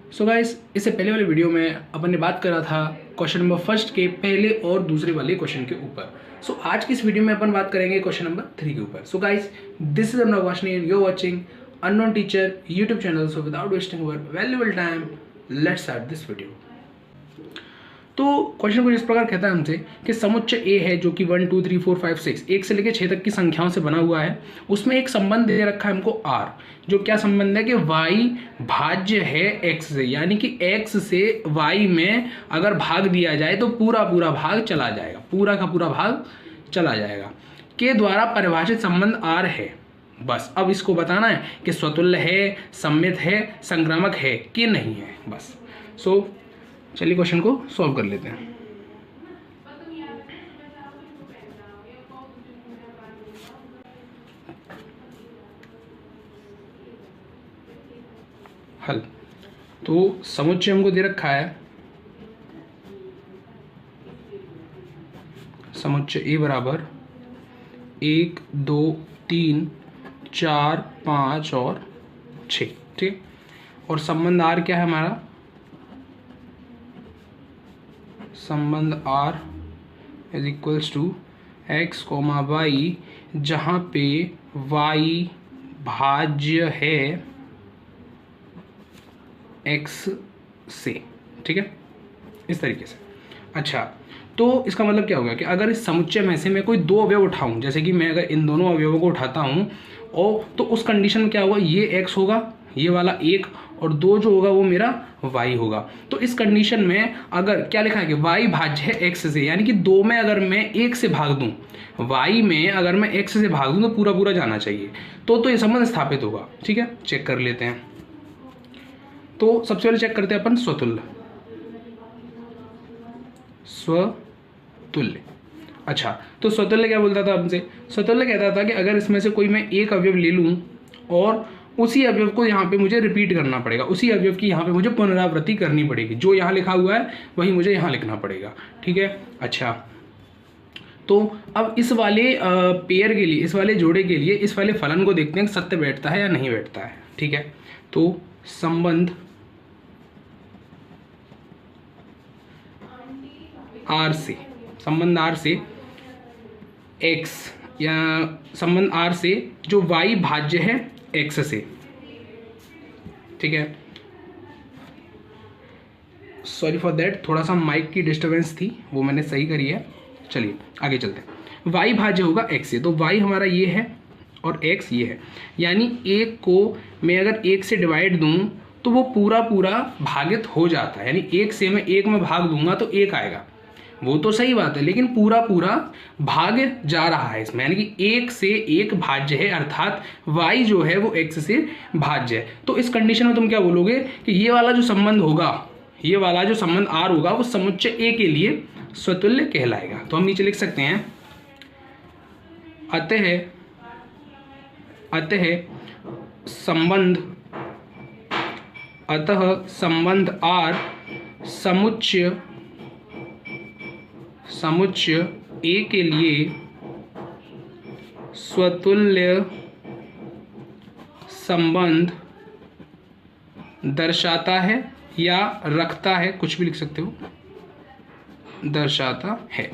So guys, इससे पहले वाले वीडियो में अपन ने बात करा था क्वेश्चन नंबर फर्स्ट के पहले और दूसरे वाले क्वेश्चन के ऊपर। सो आज की इस वीडियो में अपन बात करेंगे क्वेश्चन नंबर 3 के ऊपर। So guys, this is Amna Washni and you are watching unknown teacher YouTube channel. So without wasting our valuable time, let's start this video. तो क्वेश्चन कुछ इस प्रकार कहता है हमसे कि समुच्चय ए है जो कि 1 2 3 4 5 6 1 से लेकर 6 तक की संख्याओं से बना हुआ है। उसमें एक संबंध दे रखा है हमको आर, जो क्या संबंध है कि y भाज्य है x से, यानी कि x से y में अगर भाग दिया जाए तो पूरा पूरा भाग चला जाएगा, पूरा का पूरा भाग चला जाएगा, के द्वारा परिभाषित संबंध आर है। बस अब इसको बताना है कि स्वतुल्य है, सममित है, संक्रामक है कि नहीं है। बस चलिए क्वेश्चन को सॉल्व कर लेते हैं। हल। तो समुच्चय हमको दे रखा है, समुच्चय ए बराबर 1 2 3 4 5 और 6, ठीक। और संबंध आर क्या है हमारा? संबंध R is equals to x comma y, जहाँ पे y भाज्य है x से, ठीक है, इस तरीके से। अच्छा, तो इसका मतलब क्या होगा कि अगर इस समुच्चय में से मैं कोई दो अवयव उठाऊं, जैसे कि मैं अगर इन दोनों अवयवों को उठाता हूं और तो उस कंडीशन में क्या होगा, ये x होगा, ये वाला 1, और 2 जो होगा वो मेरा y होगा। तो इस कंडीशन में अगर क्या लिखा है कि y भाज्य है x से, यानी कि 2 में अगर मैं 1 से भाग दूं, y में अगर मैं x से भाग दूं तो पूरा पूरा जाना चाहिए, तो ये संबंध स्थापित होगा। ठीक है, चेक कर लेते हैं। तो सबसे पहले चेक करते हैं अपन स्वतुल्य। स्वतुल्य, अच्छा, तो स्वतुल्य क्या बोलता था हमसे? स्वतुल्य कहता था कि अगर इसमें से कोई मैं एक अवयव ले लूं और उसी अवयव को यहाँ पे मुझे रिपीट करना पड़ेगा, उसी अवयव की यहाँ पे मुझे पुनरावृत्ति करनी पड़ेगी, जो यहाँ लिखा हुआ है वही मुझे यहाँ लिखना पड़ेगा। ठीक है, अच्छा, तो अब इस वाले पेयर के लिए, इस वाले जोड़े के लिए इस वाले फलन को देखते हैं सत्य बैठता है या नहीं बैठता है। ठीक है, तो संबंध आर से, संबंध आर से x, या संबंध आर से जो y भाज्य है x से, ठीक है, सॉरी फॉर दैट, थोड़ा सा माइक की डिस्टर्बेंस थी, वो मैंने सही करी है। चलिए आगे चलते हैं। y भाज्य होगा x से, तो y हमारा ये है और x ये है, यानी 1 को मैं अगर 1 से डिवाइड दूं तो वो पूरा पूरा भागित हो जाता है, यानी 1 से मैं 1 में भाग दूंगा तो 1 आएगा, वो तो सही बात है, लेकिन पूरा पूरा भाग जा रहा है इसमें, यानी कि 1 से 1 भाज्य है, अर्थात y जो है वो x से भाज्य है। तो इस कंडीशन में तुम क्या बोलोगे कि ये वाला जो संबंध होगा, ये वाला जो संबंध R होगा वो समुच्चय A के लिए स्वतुल्य कहलाएगा। तो हम नीचे लिख सकते हैं, अतः संबंध R समुच्चय A के लिए स्वतुल्य संबंध दर्शाता है या रखता है, कुछ भी लिख सकते हो, दर्शाता है।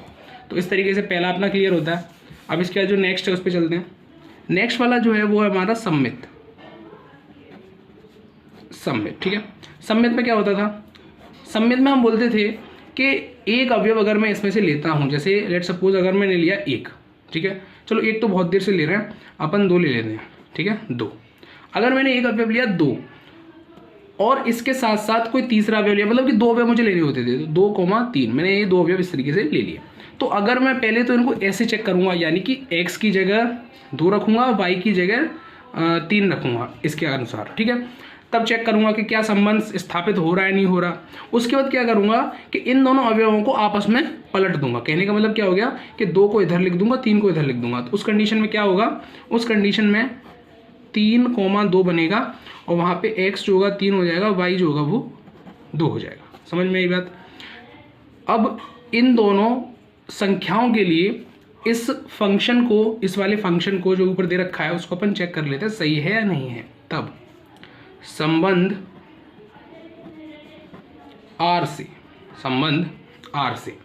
तो इस तरीके से पहला अपना क्लियर होता है। अब इसके बाद जो नेक्स्ट है उस पर चलते हैं। नेक्स्ट वाला जो है वो है हमारा सममित। ठीक है, सममित में क्या होता था? सममित में हम बोलते थे कि एक अवयव अगर मैं इसमें से लेता हूं, जैसे लेट सपोज अगर मैंने लिया 1, ठीक है, चलो 1 तो बहुत देर से ले रहे हैं, अपन 2 ले लेते हैं। ठीक है, 2, अगर मैंने एक अवयव लिया 2 और इसके साथ साथ कोई तीसरा अवयव लिया, मतलब कि 2 अवयव मुझे लेने होते थे, 2,3, मैंने ये 2 अवयव इस तरीके से ले लिए। तो अगर मैं पहले तो इनको ऐसे चेक करूंगा, यानी कि x की जगह 2 रखूंगा, y की जगह 3 रखूंगा इसके अनुसार। ठीक है, तब चेक करूंगा कि क्या संबंध स्थापित हो रहा है, नहीं हो रहा। उसके बाद क्या करूंगा कि इन दोनों अवयवों को आपस में पलट दूंगा। कहने का मतलब क्या हो गया कि 2 को इधर लिख दूंगा, 3 को इधर लिख दूंगा। तो उस कंडीशन में क्या होगा, उस कंडीशन में 3,2 बनेगा और वहाँ पे x जो होगा 3 हो जाएगा, y जो होगा वो 2 हो जाएगा। समझ में आई बात? अब इन दोनों संख्याओं के लिए इस फंक्शन को, इस वाले फंक्शन को जो ऊपर दे रखा है उसको अपन चेक कर लेते हैं सही है या नहीं है। तब संबंध आर से, संबंध आर से,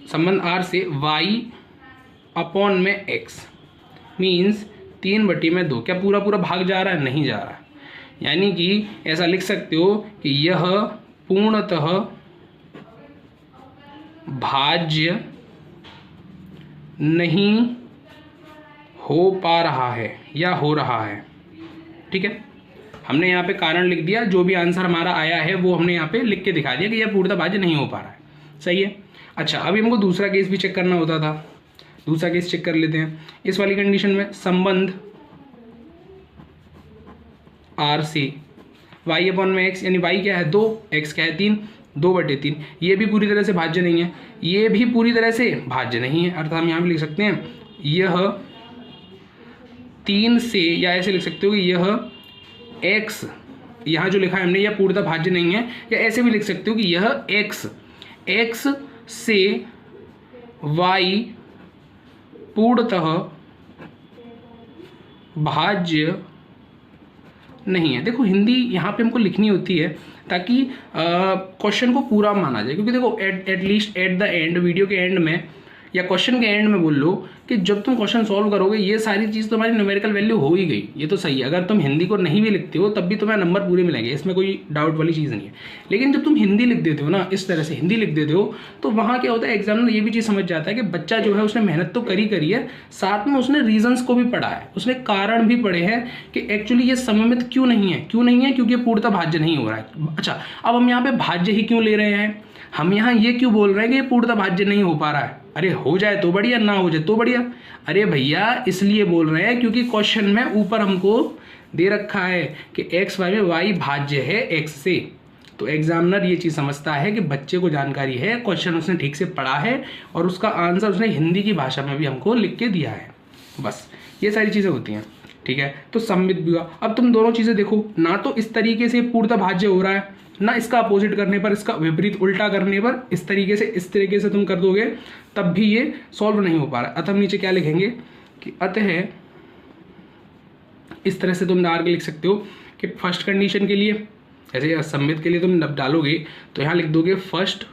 संबंध आर से y अपॉन में x मीन्स 3/2। क्या पूरा पूरा भाग जा रहा है? नहीं जा रहा है। यानी कि ऐसा लिख सकते हो कि यह पूर्णतः भाज्य नहीं हो पा रहा है या हो रहा है। ठीक है, हमने यहाँ पे कारण लिख दिया, जो भी आंसर हमारा आया है वो हमने यहाँ पे लिख के दिखा दिया कि यह पूर्णतः भाज्य नहीं हो पा रहा है। सही है। अच्छा, अभी हमको दूसरा केस भी चेक करना होता था, दूसरा केस चेक कर लेते हैं। इस वाली कंडीशन में संबंध आर से y अपॉन में x, यानी y क्या है 2, x क्या है 3, 2/3। ये भी पूरी तरह से भाज्य नहीं है, ये भी पूरी तरह से भाज्य नहीं है। अर्थात हम यहाँ पे लिख सकते हैं यह 3 से, या ऐसे लिख सकते हो कि यह x, यहाँ जो लिखा है हमने, यह पूर्णतः भाज्य नहीं है। या ऐसे भी लिख सकते हो कि यह x से y पूर्णतः भाज्य नहीं है। देखो, हिंदी यहाँ पे हमको लिखनी होती है ताकि क्वेश्चन को पूरा माना जाए, क्योंकि देखो at least at the end, video के एंड में या क्वेश्चन के एंड में बोल लो कि जब तुम क्वेश्चन सॉल्व करोगे ये सारी चीज़ तुम्हारी न्यूमेरिकल वैल्यू हो ही गई। ये तो सही है, अगर तुम हिंदी को नहीं भी लिखते हो तब भी तुम्हें नंबर पूरे मिलेंगे, इसमें कोई डाउट वाली चीज़ नहीं है। लेकिन जब तुम हिंदी लिख देते हो ना, इस तरह से हिंदी लिख देते हो, तो वहाँ क्या होता है, एग्जामिनर ये भी चीज़ समझ जाता है कि बच्चा जो है उसने मेहनत तो करी है, साथ में उसने रीजंस को भी पढ़ा है, उसने कारण भी पढ़े हैं कि एक्चुअली ये सममित क्यों नहीं है क्योंकि ये पूर्णतः भाज्य नहीं हो रहा है। अच्छा, अब हम यहाँ पे भाज्य ही क्यों ले रहे हैं, हम यहाँ ये क्यों बोल रहे हैं कि ये पूर्णतः भाज्य नहीं हो पा रहा है? अरे हो जाए तो बढ़िया, ना हो जाए तो बढ़िया। अरे भैया इसलिए बोल रहे हैं क्योंकि क्वेश्चन में ऊपर हमको दे रखा है कि x y में y भाज्य है x से। तो एग्जामिनर ये चीज़ समझता है कि बच्चे को जानकारी है, क्वेश्चन उसने ठीक से पढ़ा है और उसका आंसर उसने हिंदी की भाषा में भी हमको लिख के दिया है। बस ये सारी चीज़ें होती हैं। ठीक है, तो सममित भी हुआ। अब तुम दोनों चीज़ें देखो, ना तो इस तरीके से पूर्णतः भाज्य हो रहा है, ना इसका अपोजिट करने पर, इसका विपरीत उल्टा करने पर, इस तरीके से तुम कर दोगे तब भी ये सॉल्व नहीं हो पा रहा। अतः हम नीचे क्या लिखेंगे कि अतः इस तरह से तुम डाल के लिख सकते हो कि फर्स्ट कंडीशन के लिए, जैसे सममित के लिए तुम डालोगे तो यहाँ लिख दोगे फर्स्ट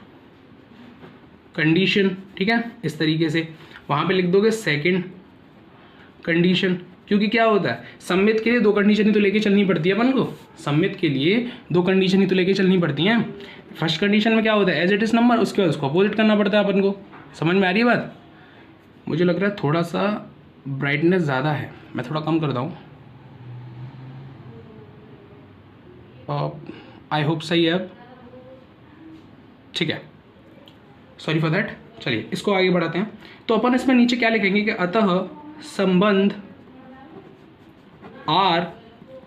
कंडीशन। ठीक है, इस तरीके से वहाँ पे लिख दोगे सेकंड कंडीशन, क्योंकि क्या होता है सममित के लिए 2 कंडीशन ही तो लेके चलनी पड़ती है अपन को। सममित के लिए 2 कंडीशन ही तो लेके चलनी पड़ती हैं। फर्स्ट कंडीशन में क्या होता है, एज इट इज नंबर, उसके बाद उसको अपोजिट करना पड़ता है अपन को। समझ में आ रही है बात? मुझे लग रहा है थोड़ा सा ब्राइटनेस ज़्यादा है, मैं थोड़ा कम करता हूँ। आई होप सही है अब। ठीक है, सॉरी फॉर दैट। चलिए इसको आगे बढ़ाते हैं। तो अपन इसमें नीचे क्या लिखेंगे कि अतः संबंध आर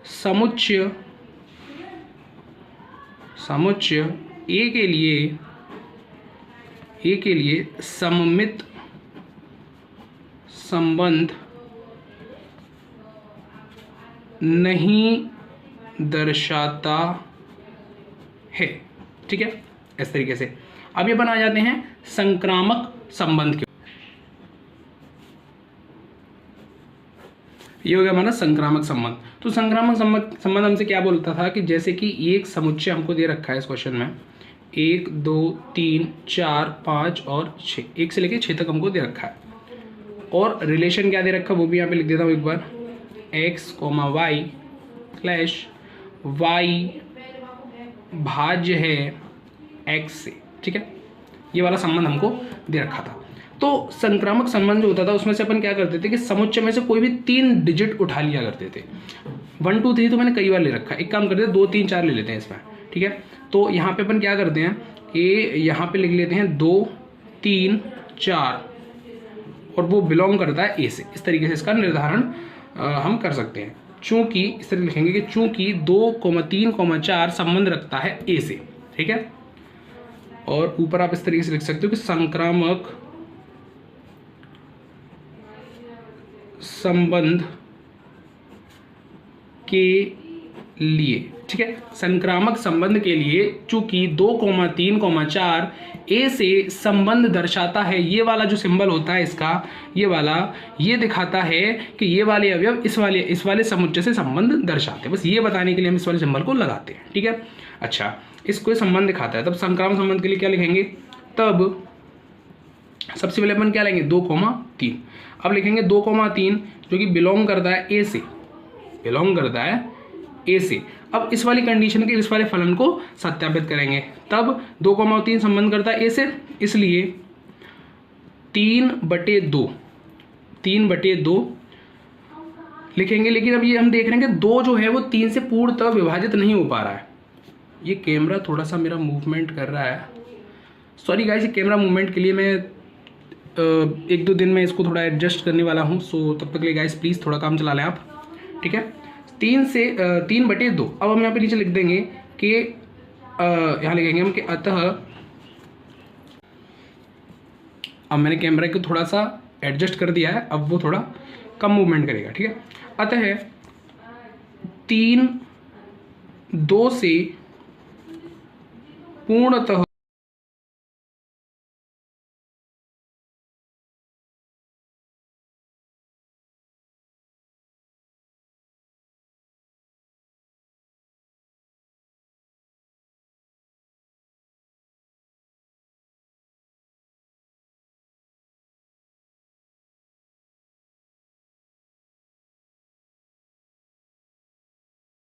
समुच्चय ए के लिए सममित संबंध नहीं दर्शाता है। ठीक है, इस तरीके से। अब ये बना जाते हैं संक्रामक संबंध के। ये हो गया हमारा संक्रामक संबंध। तो संक्रामक संबंध हमसे क्या बोलता था कि जैसे कि एक समुच्चय हमको दे रखा है इस क्वेश्चन में, 1 2 3 4 5 और 6, 1 से लेके 6 तक हमको दे रखा है। और रिलेशन क्या दे रखा है वो भी यहाँ पे लिख देता हूँ एक बार, x, y स्लैश y भाज्य है x से। ठीक है, ये वाला संबंध हमको दे रखा था। तो संक्रामक संबंध जो होता था उसमें से अपन क्या करते थे कि समुच्चय में से कोई भी 3 डिजिट उठा लिया करते थे। 1 2 3 तो मैंने कई बार ले रखा है, एक काम करते हैं 2 3 4 ले लेते हैं इसमें। ठीक है, तो यहाँ पे अपन क्या करते हैं कि यहाँ पे लिख लेते हैं 2 3 4 और वो बिलोंग करता है ए से। इस तरीके से इसका निर्धारण हम कर सकते हैं। चूँकि इस तरह लिखेंगे कि चूँकि 2 3 4 संबंध रखता है ए से। ठीक है, और ऊपर आप इस तरीके से लिख सकते हो कि संक्रामक संबंध के लिए। ठीक है, संक्रामक संबंध के लिए चूंकि 2 3 4 ए से संबंध दर्शाता है, ये वाला जो सिंबल होता है इसका, ये वाला, ये दिखाता है कि ये वाले अवयव इस वाले समुच्चय से संबंध दर्शाते हैं। बस ये बताने के लिए हम इस वाले सिंबल को लगाते हैं। ठीक है, अच्छा, इसको संबंध दिखाता है, तब संक्रामक संबंध के लिए क्या लिखेंगे, तब सबसे पहले अपन क्या लेंगे 2,3। अब लिखेंगे 2,3 जो कि बिलोंग करता है ए से, बिलोंग करता है ए से। अब इस वाली कंडीशन के इस वाले फलन को सत्यापित करेंगे, तब 2,3 संबंध करता है ए से, इसलिए 3/2 लिखेंगे। लेकिन अब ये हम देख रहे हैं कि 2 जो है वो 3 से पूर्णतः विभाजित नहीं हो पा रहा है। ये कैमरा थोड़ा सा मेरा मूवमेंट कर रहा है, सॉरी गाइस, ये कैमरा मूवमेंट के लिए मैं 1-2 दिन में इसको थोड़ा एडजस्ट करने वाला हूँ। सो तब तक के लिए गाइस प्लीज़ थोड़ा काम चला लें आप, ठीक है। 3/2। अब हम यहाँ पे नीचे लिख देंगे कि यहाँ लिखेंगे हम कि अतः, अब मैंने कैमरा को थोड़ा सा एडजस्ट कर दिया है, अब वो थोड़ा कम मूवमेंट करेगा, ठीक है। अतः 3/2 से पूर्णतः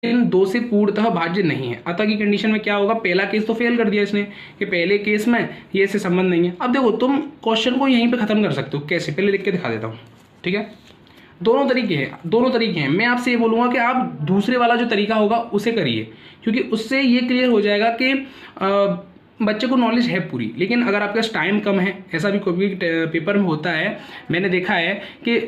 इन 2 से पूर्णतः भाज्य नहीं है। अतः की कंडीशन में क्या होगा, पहला केस तो फेल कर दिया इसने कि पहले केस में ये से संबंध नहीं है। अब देखो तुम क्वेश्चन को यहीं पे खत्म कर सकते हो, कैसे, पहले लिख के दिखा देता हूँ, ठीक है। दोनों तरीके हैं। मैं आपसे ये बोलूँगा कि आप दूसरे वाला जो तरीका होगा उसे करिए, क्योंकि उससे ये क्लियर हो जाएगा कि बच्चे को नॉलेज है पूरी। लेकिन अगर आपके पास टाइम कम है, ऐसा भी कोई पेपर में होता है, मैंने देखा है कि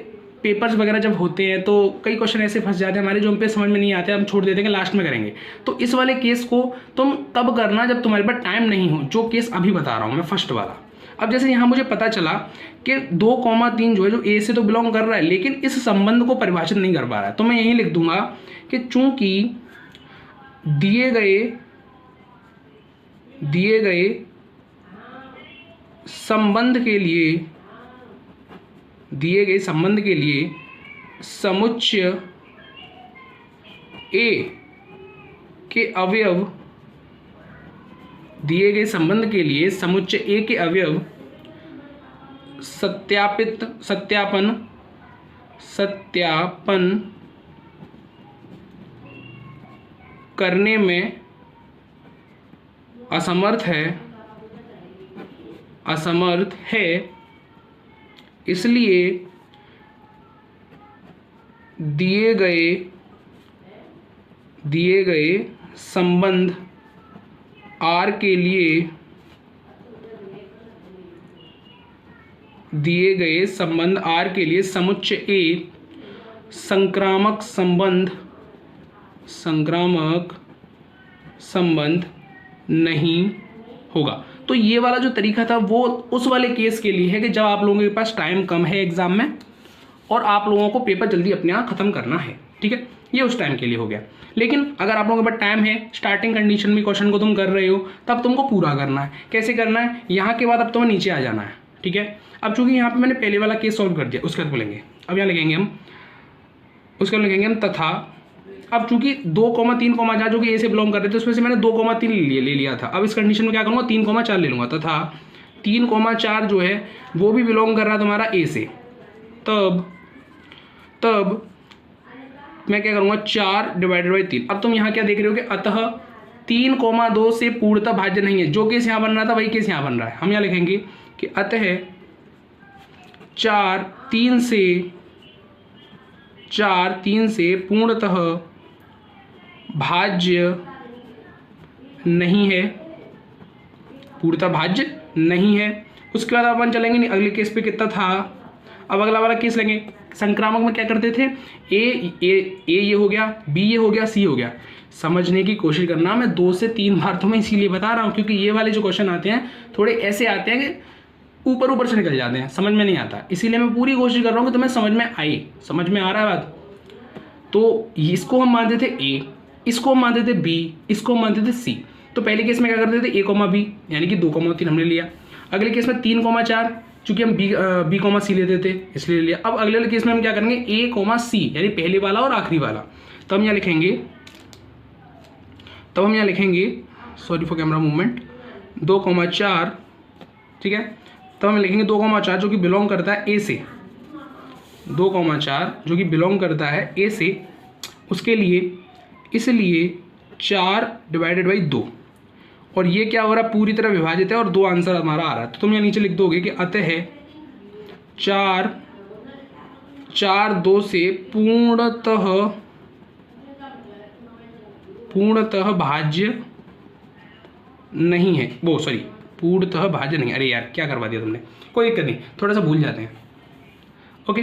पेपर्स वगैरह जब होते हैं तो कई क्वेश्चन ऐसे फंस जाते हैं हमारे जो हम पे समझ में नहीं आते, हम छोड़ देते हैं कि लास्ट में करेंगे। तो इस वाले केस को तुम तब करना जब तुम्हारे पास टाइम नहीं हो, जो केस अभी बता रहा हूँ मैं, फर्स्ट वाला। अब जैसे यहाँ मुझे पता चला कि 2,3 जो है जो ए से तो बिलोंग कर रहा है, लेकिन इस संबंध को परिभाषित नहीं कर पा रहा है, तो मैं यही लिख दूंगा कि चूंकि दिए गए संबंध के लिए समुच्चय ए के अवयव, दिए गए संबंध के लिए समुच्चय ए के अवयव सत्यापन करने में असमर्थ है, इसलिए दिए गए संबंध R के लिए समुच्चय ए संक्रामक संबंध नहीं होगा। तो ये वाला जो तरीका था वो उस वाले केस के लिए है कि जब आप लोगों के पास टाइम कम है एग्जाम में और आप लोगों को पेपर जल्दी अपने आप खत्म करना है, ठीक है, ये उस टाइम के लिए हो गया। लेकिन अगर आप लोगों के पास टाइम है, स्टार्टिंग कंडीशन में क्वेश्चन को तुम कर रहे हो, तब तुमको पूरा करना है। कैसे करना है, यहाँ के बाद अब तुम्हें नीचे आ जाना है, ठीक है। अब चूंकि यहाँ पे मैंने पहले वाला केस सॉल्व कर दिया, उसके बाद बोलेंगे, अब यहाँ लिखेंगे हम तथा। अब चूंकि 2,3, जो कि ए से बिलोंग कर रहे थे, उसमें से मैंने 2,3 ले लिया था। अब इस कंडीशन में क्या करूँगा, 3,4 ले लूँगा, तथा 3,4 जो है वो भी बिलोंग कर रहा है तुम्हारा ए से। तब मैं क्या करूँगा, 4/3। अब तुम यहाँ क्या देख रहे हो कि अतः 3,2 से पूर्णतः भाज्य नहीं है। जो केस यहाँ बन रहा था वही केस यहाँ बन रहा है। हम यहाँ लिखेंगे कि अतः 4/3 से पूर्णतः भाज्य नहीं है, उसके बाद अपन चलेंगे नहीं, अगले केस पे कितना था। अब अगला वाला केस लेंगे, संक्रामक में क्या करते थे, ए ये हो गया, बी ये हो गया, सी हो गया। समझने की कोशिश करना, मैं 2 से 3 बार तो मैं इसीलिए बता रहा हूँ क्योंकि ये वाले जो क्वेश्चन आते हैं थोड़े ऐसे आते हैं कि ऊपर से निकल जाते हैं, समझ में नहीं आता। इसीलिए मैं पूरी कोशिश कर रहा हूँ कि तुम्हें समझ में आए। समझ में आ रहा है बात। तो इसको हम मानते थे ए, इसको हम मानते थे बी, इसको हम मानते थे सी। तो पहले केस में क्या करते थे, ए, बी, यानी कि 2,3 हमने लिया। अगले केस में 3,4, चूंकि हम बी, सी लेते थे इसलिए लिया। अब अगले केस में हम क्या करेंगे, ए, सी, यानी पहले वाला और आखिरी वाला। तो हम यहाँ लिखेंगे तब हम यहाँ लिखेंगे, सॉरी फॉर कैमरा मूवमेंट, 2,4, ठीक है। तब हम लिखेंगे 2,4 जो कि बिलोंग करता है ए से, 2,4 जो कि बिलोंग करता है ए से, उसके लिए इसलिए 4/2, और ये क्या हो रहा है, पूरी तरह विभाजित है और 2 आंसर हमारा आ रहा है। तो तुम यहाँ नीचे लिख दोगे कि अतः 4 2 से पूर्णतः भाज्य नहीं है, वो सॉरी पूर्णतः भाज्य नहीं, अरे यार क्या करवा दिया तुमने, कोई दिक्कत नहीं, थोड़ा सा भूल जाते हैं। ओके,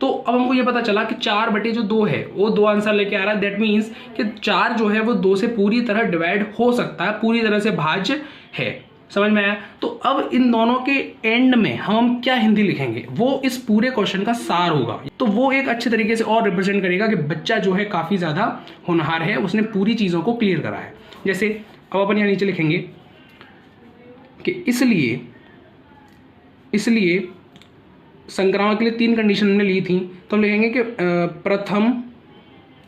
तो अब हमको ये पता चला कि 4/2 है वो 2 आंसर लेके आ रहा है। दैट मीन्स कि 4 जो है वो 2 से पूरी तरह डिवाइड हो सकता है, पूरी तरह से भाज्य है। समझ में आया? तो अब इन दोनों के एंड में हम क्या हिंदी लिखेंगे, वो इस पूरे क्वेश्चन का सार होगा। तो वो एक अच्छे तरीके से और रिप्रेजेंट करेगा कि बच्चा जो है काफ़ी ज़्यादा होनहार है, उसने पूरी चीज़ों को क्लियर करा है। जैसे अब अपन यहाँ नीचे लिखेंगे कि इसलिए संक्रामक के लिए 3 कंडीशन हमने ली थी, तो हम लिखेंगे कि प्रथम,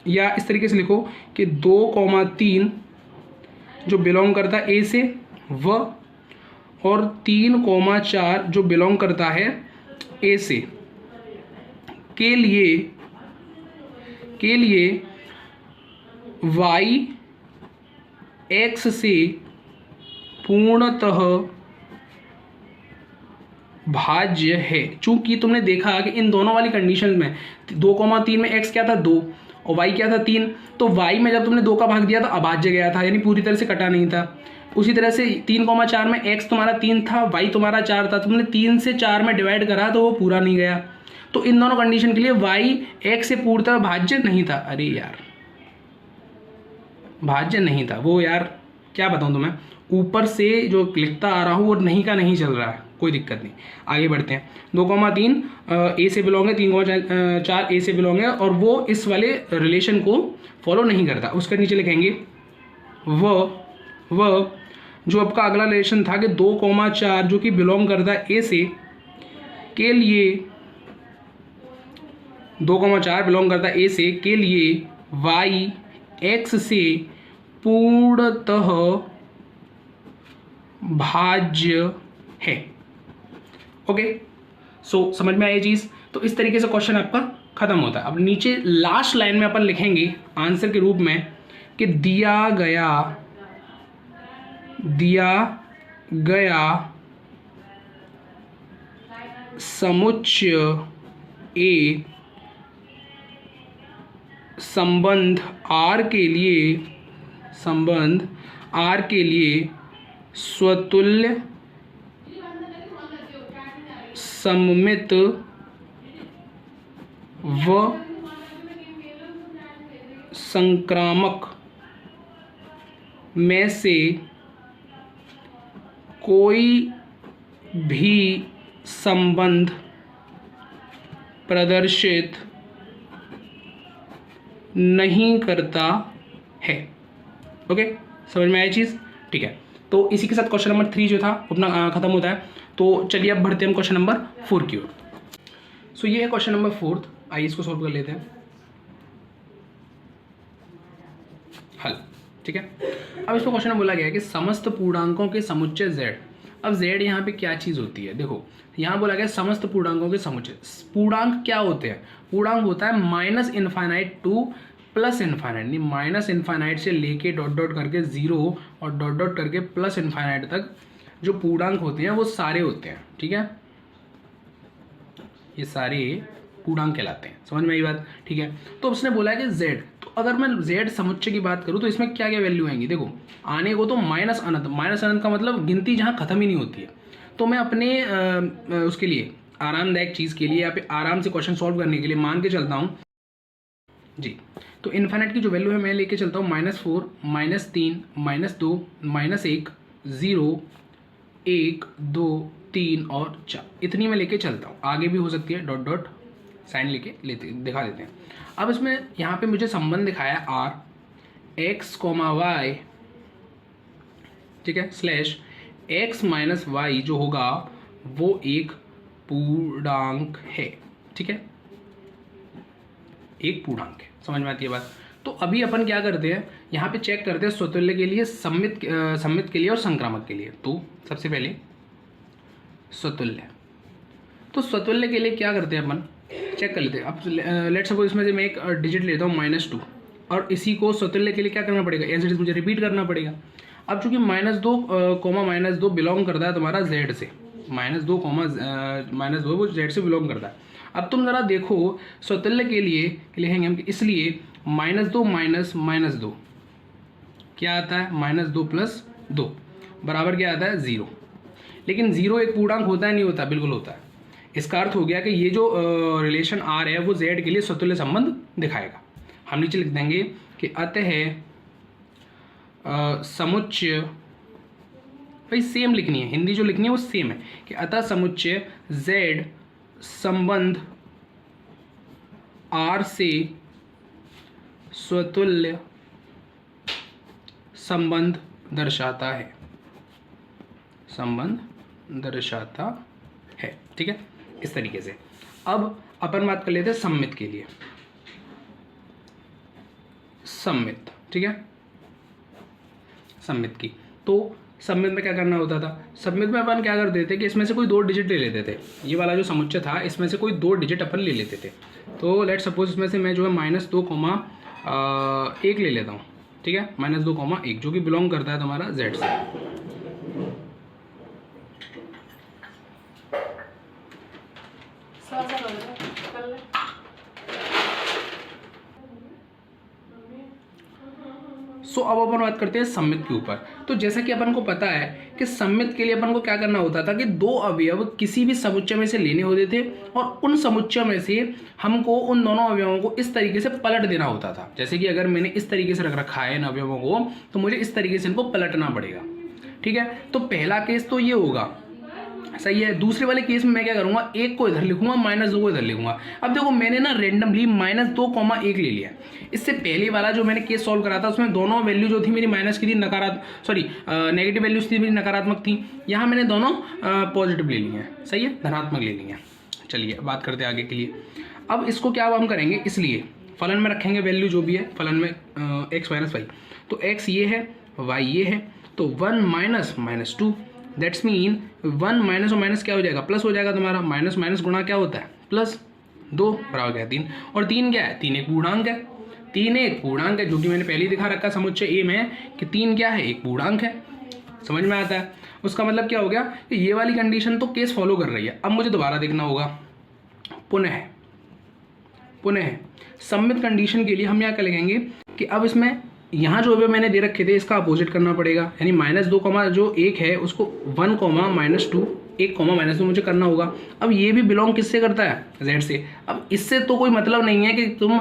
या इस तरीके से लिखो कि 2,3 जो बिलोंग करता है ए से व, और 3,4 जो बिलोंग करता है ए से, के लिए y x से पूर्णतः भाज्य है। चूंकि तुमने देखा कि इन दोनों वाली कंडीशन में 2,3 में x क्या था 2 और y क्या था 3, तो y में जब तुमने 2 का भाग दिया तो अभाज्य गया था, यानी पूरी तरह से कटा नहीं था। उसी तरह से 3,4 में x तुम्हारा 3 था, y तुम्हारा 4 था, तुमने 3 से 4 में डिवाइड करा तो वो पूरा नहीं गया। तो इन दोनों कंडीशन के लिए y x से पूर्णतः भाज्य नहीं था। अरे यार भाज्य नहीं था वो, यार क्या बताऊँ तुम्हें, ऊपर से जो लिखता आ रहा हूँ वो नहीं का नहीं चल रहा है, कोई दिक्कत नहीं, आगे बढ़ते हैं। 2,3 ए से बिलोंग है, 3,4 ए से बिलोंग है, और वो इस वाले रिलेशन को फॉलो नहीं करता। उसके नीचे लिखेंगे वो जो आपका अगला रिलेशन था कि 2,4 जो कि बिलोंग करता है ए से, के लिए 2,4 बिलोंग करता है ए से, के लिए y x से पूर्णतः भाज्य है। ओके, सो समझ में आई ये चीज़। तो इस तरीके से क्वेश्चन आपका खत्म होता है। अब नीचे लास्ट लाइन में अपन लिखेंगे आंसर के रूप में कि दिया गया समुच्चय ए संबंध R के लिए स्वतुल्य सममित व संक्रामक में से कोई भी संबंध प्रदर्शित नहीं करता है। ओके, समझ में आई चीज़? ठीक है, तो इसी के साथ क्वेश्चन नंबर 3 जो था अपना खत्म होता है। तो चलिए अब बढ़ते हैं हम क्वेश्चन नंबर 4 की ओर। सो ये है क्वेश्चन नंबर 4, आइए इसको सॉल्व कर लेते हैं। हल, ठीक है। अब इसको क्वेश्चन में बोला गया है कि समस्त पूर्णांकों के समुच्चय z। अब z यहाँ पे क्या चीज़ होती है, देखो यहाँ बोला गया समस्त पूर्णांकों के समुच्चय। पूर्णांक क्या होते हैं? पूर्णांक होता है -इनफाइनाइट टू +इनफाइनाइट, नहीं -इनफाइनाइट से लेके डॉट डॉट करके 0 और डॉट डॉट करके +इनफाइनाइट तक जो पूर्णांक होते हैं वो सारे होते हैं, ठीक है। ये सारे पूर्णांक कहलाते हैं, समझ में आई बात? ठीक है, तो उसने बोला है कि z, तो अगर मैं z समुच्चय की बात करूँ तो इसमें क्या क्या वैल्यू आएंगी? देखो आने को तो माइनस अनंत का मतलब गिनती जहाँ खत्म ही नहीं होती है। तो मैं अपने उसके लिए आरामदायक चीज़ के लिए या फिर आराम से क्वेश्चन सॉल्व करने के लिए मान के चलता हूँ जी। तो इन्फाइनाइट की जो वैल्यू है मैं लेके चलता हूँ -4, -3, -2, -1, 0, 1, 2, 3 और 4, इतनी मैं लेके चलता हूँ। आगे भी हो सकती है, डॉट डॉट साइन लेके दिखा देते हैं। अब इसमें यहाँ पे मुझे संबंध दिखाया है r x, y, ठीक है, /x - y जो होगा वो एक पूर्णांक है, ठीक है, एक पूर्णांक है। समझ में आती है बात? तो अभी अपन क्या करते हैं यहाँ पे चेक करते हैं स्वतुल्य के लिए, सममित के लिए और संक्रामक के लिए। तो सबसे पहले स्वतुल्य, तो स्वतुल्य के लिए क्या करते हैं अपन, चेक कर लेते हैं। अब लेट सपोज इसमें से मैं एक डिजिट लेता हूँ -2 और इसी को स्वतुल्य के लिए क्या करना पड़ेगा, एज इट इज मुझे रिपीट करना पड़ेगा। अब चूंकि -2 बिलोंग करता है तुम्हारा z से, -2 वो z से बिलोंग करता है। अब तुम ज़रा देखो स्वतुल्य के लिए लिखेंगे हम, इसलिए -2 - -2 क्या आता है, -2 + 2 बराबर क्या आता है, 0। लेकिन 0 एक पूर्णांक होता है, नहीं होता, बिल्कुल होता है। इसका अर्थ हो गया कि ये जो रिलेशन R है वो Z के लिए स्वतुल्य संबंध दिखाएगा। हम नीचे लिख देंगे कि अतः समुच्चय, भाई सेम लिखनी है, हिंदी जो लिखनी है वो सेम है, कि अतः समुच्चय Z संबंध R से स्वतुल्य संबंध दर्शाता है, संबंध दर्शाता है। ठीक है, इस तरीके से। अब अपन बात कर लेते हैं सममित के लिए, सममित। ठीक है, सममित की, तो सममित में क्या करना होता था, सममित में अपन क्या करते थे कि इसमें से कोई 2 डिजिट ले लेते थे। ये वाला जो समुच्चय था इसमें से कोई 2 डिजिट अपन ले लेते थे। तो लेट सपोज इसमें से मैं जो है -2, 1 ले लेता हूँ। ठीक है, -2, 1 जो कि बिलोंग करता है तुम्हारा Z से। सो अब अपन बात करते हैं सममित के ऊपर। तो जैसा कि अपन को पता है कि सममित के लिए अपन को क्या करना होता था कि 2 अवयव किसी भी समुच्चय में से लेने होते थे और उन समुच्चय में से हमको उन दोनों अवयवों को इस तरीके से पलट देना होता था। जैसे कि अगर मैंने इस तरीके से रख रखा है इन अवयवों को, तो मुझे इस तरीके से इनको पलटना पड़ेगा। ठीक है, तो पहला केस तो ये होगा, सही है। दूसरे वाले केस में मैं क्या करूंगा, 1 को इधर लिखूंगा, -2 को इधर लिखूंगा। अब देखो मैंने ना रेंडमली -2, 1 ले लिया। इससे पहले वाला जो मैंने केस सॉल्व करा था उसमें दोनों वैल्यू जो थी मेरी माइनस की थी, नेगेटिव वैल्यूज थी मेरी, नकारात्मक थी। यहाँ मैंने दोनों पॉजिटिव ले लिए हैं, सही है, धनात्मक ले लिए हैं। चलिए बात करते हैं आगे के लिए। अब इसको क्या हम करेंगे, इसलिए फलन में रखेंगे वैल्यू जो भी है फलन में, x - y। तो x ये है, y ये है, तो 1 - -2 दैट्स मीन 1 माइनस और माइनस क्या हो जाएगा, प्लस हो जाएगा तुम्हारा। माइनस माइनस गुणा क्या होता है, +2 बराबर क्या है, 3। और 3 क्या है, 3 एक पूर्णांक है, 3 एक पूर्णांक है, जो कि मैंने पहले ही दिखा रखा समुच्चय ए में कि 3 क्या है, एक पूर्णांक है। समझ में आता है। उसका मतलब क्या हो गया कि ये वाली कंडीशन तो केस फॉलो कर रही है। अब मुझे दोबारा देखना होगा, पुनः सममित कंडीशन के लिए हम यहाँ क्या लिखेंगे कि अब इसमें यहाँ जो भी मैंने दे रखे थे इसका अपोजिट करना पड़ेगा, यानी -2, जो 1 है उसको 1, -2, 1, -2 मुझे करना होगा। अब ये भी बिलोंग किससे करता है, Z से। अब इससे तो कोई मतलब नहीं है कि तुम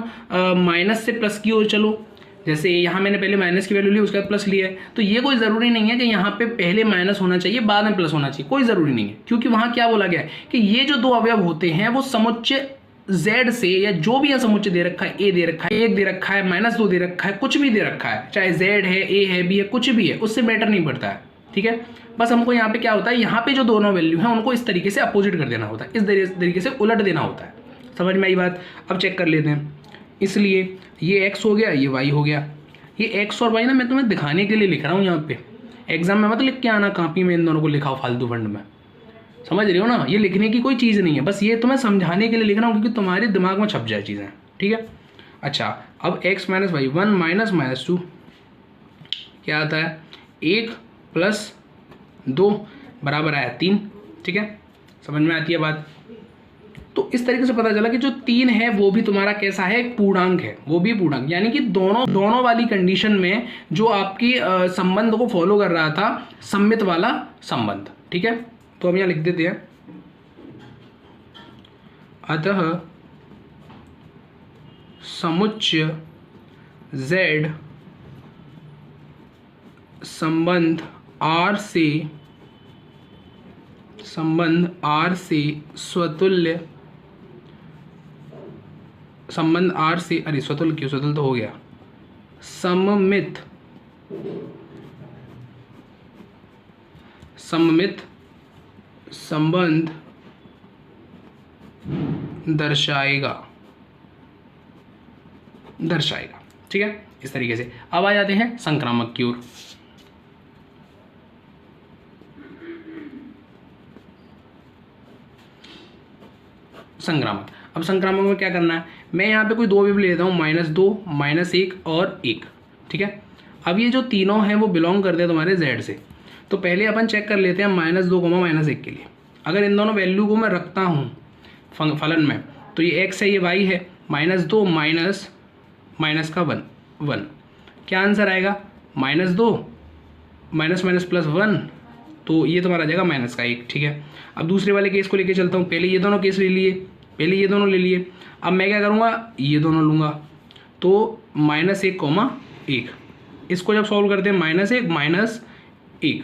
माइनस से प्लस की ओर चलो, जैसे यहाँ मैंने पहले माइनस की वैल्यू ली उसके बाद प्लस लिया है, तो ये कोई ज़रूरी नहीं है कि यहाँ पे पहले माइनस होना चाहिए बाद में प्लस होना चाहिए, कोई ज़रूरी नहीं है। क्योंकि वहाँ क्या बोला गया है कि ये जो 2 अवयव होते हैं वो समुच्चय Z से, या जो भी यहाँ समुच्चय दे रखा है, A दे रखा है, 1 दे रखा है, -2 दे रखा है, कुछ भी दे रखा है, चाहे Z है, A है, B है, कुछ भी है, उससे मैटर नहीं पड़ता है। ठीक है, बस हमको यहाँ पे क्या होता है, यहाँ पे जो दोनों वैल्यू हैं उनको इस तरीके से अपोजिट कर देना होता है, इस तरीके से उलट देना होता है। समझ में आई बात। अब चेक कर लेते हैं। इसलिए ये x हो गया, ये y हो गया। ये x और y ना मैं तुम्हें दिखाने के लिए लिख रहा हूँ, यहाँ पे एग्जाम में मत लिख के आना कॉपी में इन दोनों को लिखाओ फालतू फंड में, समझ रही हो ना। ये लिखने की कोई चीज़ नहीं है, बस ये तुम्हें समझाने के लिए लिख रहा हूँ क्योंकि तुम्हारे दिमाग में छप जाए चीज़ें। ठीक है, अच्छा अब x - y, 1 - -2 क्या आता है, 1 + 2 बराबर आया 3। ठीक है, समझ में आती है बात। तो इस तरीके से पता चला कि जो 3 है वो भी तुम्हारा कैसा है, एक पूर्णांक है, वो भी पूर्णांक, यानी कि दोनों वाली कंडीशन में जो आपकी संबंध को फॉलो कर रहा था, सममित वाला संबंध। ठीक है, तो हम यहाँ लिख देते हैं, अतः समुच्चय Z संबंध R से स्वतुल्य, संबंध R से, अरे स्वतुल्य क्यों, स्वतुल्य तो हो गया, सममित संबंध दर्शाएगा। ठीक है, इस तरीके से। अब आ जाते हैं संक्रामक की ओर। संक्रामक, अब संक्रामक में क्या करना है, मैं यहाँ पे कोई दो अवयव ले लेता हूँ, -2, -1 और 1, ठीक है। अब ये जो तीनों हैं वो बिलोंग करते हैं तुम्हारे z से, तो पहले अपन चेक कर लेते हैं -2, -1 के लिए। अगर इन दोनों वैल्यू को मैं रखता हूँ फलन में, तो ये x है, ये y है, -2 माइनस का 1, क्या आंसर आएगा, -2 +1, तो ये तुम्हारा आ जाएगा -1, ठीक है। अब दूसरे वाले केस को लेके चलता हूँ, पहले ये दोनों केस ले लिए, अब मैं क्या करूँगा, ये दोनों लूँगा, तो -1, इसको जब सॉल्व करते हैं -1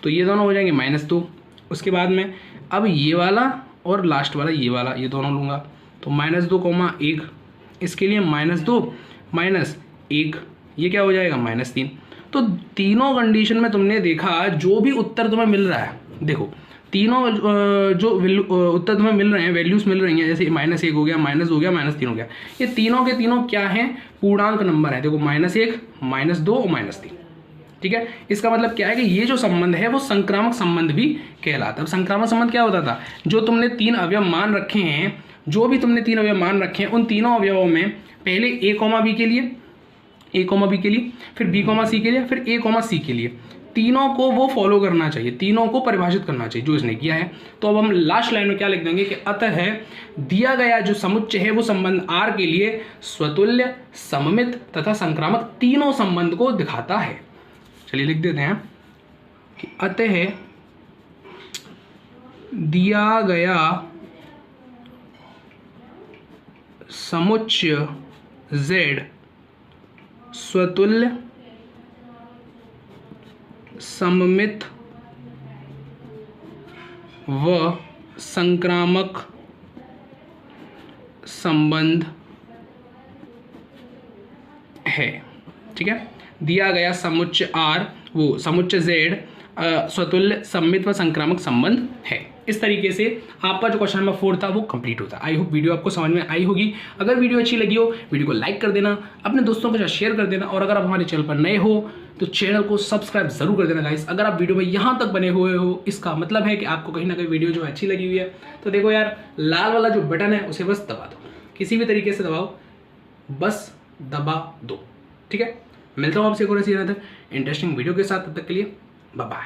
तो ये दोनों हो जाएंगे -2। उसके बाद में अब ये वाला और लास्ट वाला ये दोनों लूँगा, तो -2, 1, इसके लिए -2 -1, ये क्या हो जाएगा -3। तो तीनों कंडीशन में तुमने देखा जो भी उत्तर तुम्हें मिल रहा है, देखो तीनों जो उत्तर तुम्हें मिल रहे हैं, वैल्यूज मिल रही हैं, जैसे -1 हो गया, -3 हो गया, ये तीनों के तीनों क्या हैं, पूर्णांक नंबर है। देखो -1, -2 और -3, ठीक है। इसका मतलब क्या है कि ये जो संबंध है वो संक्रामक संबंध भी कहलाता है। अब संक्रामक संबंध क्या होता था, जो तुमने 3 अवयव मान रखे हैं, उन तीनों अवयवों में पहले a, b के लिए, फिर b, c के लिए, फिर a, c के लिए, तीनों को वो फॉलो करना चाहिए, तीनों को परिभाषित करना चाहिए, जो इसने किया है। तो अब हम लास्ट लाइन में क्या लिख देंगे कि अतः दिया गया जो समुच्चय है वो संबंध R के लिए स्वतुल्य, सममित तथा संक्रामक तीनों संबंध को दिखाता है। चलिए लिख देते हैं कि अतः दिया गया समुच्चय Z स्वतुल्य, सममित व संक्रामक संबंध है, ठीक है। दिया गया समुच्चय R, वो समुच्चय Z स्वतुल्य, सममित व संक्रामक संबंध है। इस तरीके से आपका जो क्वेश्चन नंबर 4 था वो कंप्लीट होता है। आई होप वीडियो आपको समझ में आई होगी। अगर वीडियो अच्छी लगी हो, वीडियो को लाइक कर देना, अपने दोस्तों के साथ शेयर कर देना, और अगर आप हमारे चैनल पर नए हो तो चैनल को सब्सक्राइब जरूर कर देना गाइस। अगर आप वीडियो में यहाँ तक बने हुए हो, इसका मतलब है कि आपको कहीं ना कहीं वीडियो जो है अच्छी लगी हुई है। तो देखो यार, लाल वाला जो बटन है उसे बस दबा दो, किसी भी तरीके से दबाओ, बस दबा दो, ठीक है। मिलता हूँ आपसे एक और ऐसी इंटरेस्टिंग वीडियो के साथ, तब तक के लिए बाय बाय।